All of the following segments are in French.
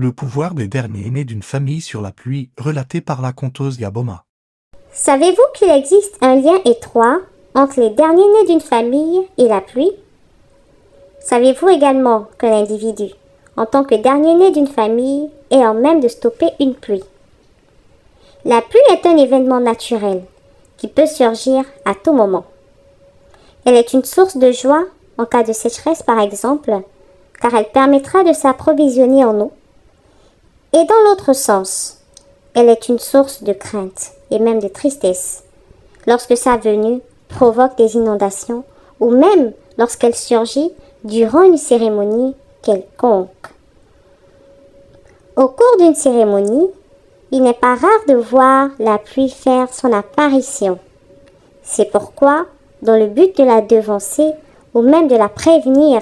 le pouvoir des derniers-nés d'une famille sur la pluie relaté par la conteuse Gaboma. Savez-vous qu'il existe un lien étroit entre les derniers-nés d'une famille et la pluie? Savez-vous également que l'individu, en tant que dernier-né d'une famille, est en même de stopper une pluie? La pluie est un événement naturel qui peut surgir à tout moment. Elle est une source de joie en cas de sécheresse par exemple, car elle permettra de s'approvisionner en eau. Et dans l'autre sens, elle est une source de crainte et même de tristesse lorsque sa venue provoque des inondations ou même lorsqu'elle surgit durant une cérémonie quelconque. Au cours d'une cérémonie, il n'est pas rare de voir la pluie faire son apparition. C'est pourquoi, dans le but de la devancer ou même de la prévenir,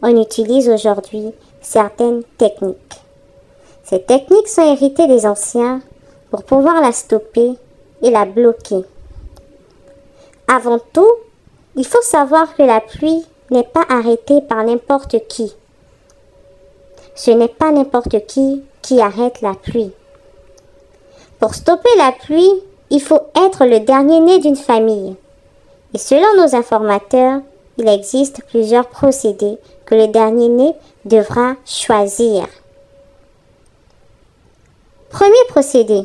on utilise aujourd'hui certaines techniques. Ces techniques sont héritées des anciens pour pouvoir la stopper et la bloquer. Avant tout, il faut savoir que la pluie n'est pas arrêtée par n'importe qui. Ce n'est pas n'importe qui arrête la pluie. Pour stopper la pluie, il faut être le dernier-né d'une famille. Et selon nos informateurs, il existe plusieurs procédés que le dernier-né devra choisir. Premier procédé.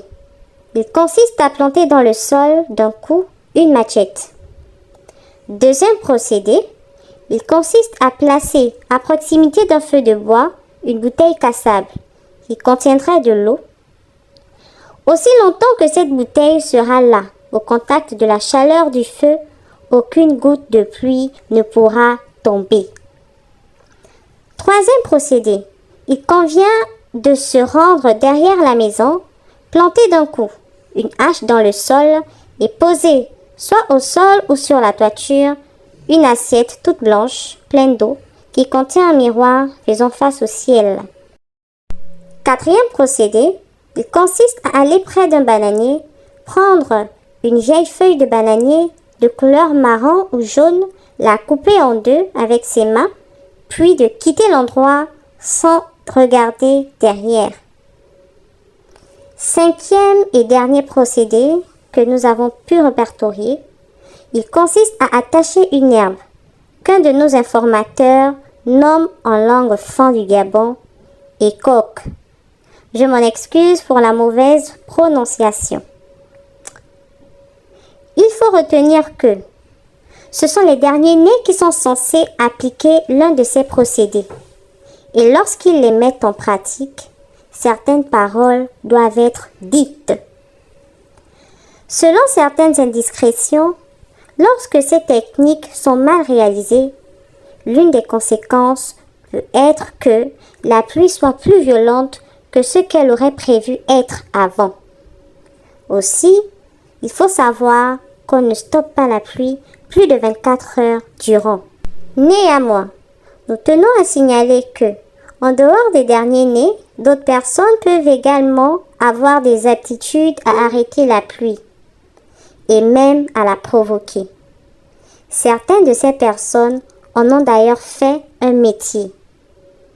Il consiste à planter dans le sol d'un coup une machette. Deuxième procédé. Il consiste à placer à proximité d'un feu de bois une bouteille cassable qui contiendrait de l'eau. Aussi longtemps que cette bouteille sera là, au contact de la chaleur du feu, aucune goutte de pluie ne pourra tomber. Troisième procédé. Il convient de se rendre derrière la maison, planter d'un coup une hache dans le sol et poser, soit au sol ou sur la toiture, une assiette toute blanche, pleine d'eau, qui contient un miroir faisant face au ciel. Quatrième procédé. Il consiste à aller près d'un bananier, prendre une vieille feuille de bananier de couleur marron ou jaune, la couper en deux avec ses mains, puis de quitter l'endroit sans regarder derrière. Cinquième et dernier procédé que nous avons pu répertorier, il consiste à attacher une herbe qu'un de nos informateurs nomme en langue fan du Gabon écoque. Je m'en excuse pour la mauvaise prononciation. Il faut retenir que ce sont les derniers-nés qui sont censés appliquer l'un de ces procédés. Et lorsqu'ils les mettent en pratique, certaines paroles doivent être dites. Selon certaines indiscrétions, lorsque ces techniques sont mal réalisées, l'une des conséquences peut être que la pluie soit plus violente que ce qu'elle aurait prévu être avant. Aussi, il faut savoir qu'on ne stoppe pas la pluie plus de 24 heures durant. Néanmoins, nous tenons à signaler que, en dehors des derniers-nés, d'autres personnes peuvent également avoir des aptitudes à arrêter la pluie et même à la provoquer. Certaines de ces personnes en ont d'ailleurs fait un métier.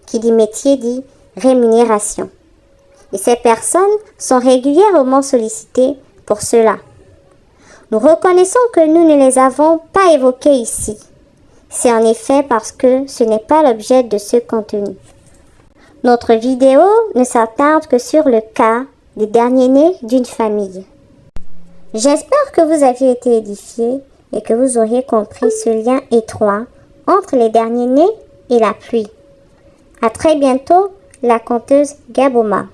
Qui dit métier dit rémunération. Et ces personnes sont régulièrement sollicitées pour cela. Nous reconnaissons que nous ne les avons pas évoquées ici. C'est en effet parce que ce n'est pas l'objet de ce contenu. Notre vidéo ne s'attarde que sur le cas des derniers-nés d'une famille. J'espère que vous avez été édifiés et que vous auriez compris ce lien étroit entre les derniers-nés et la pluie. À très bientôt, la conteuse Gaboma.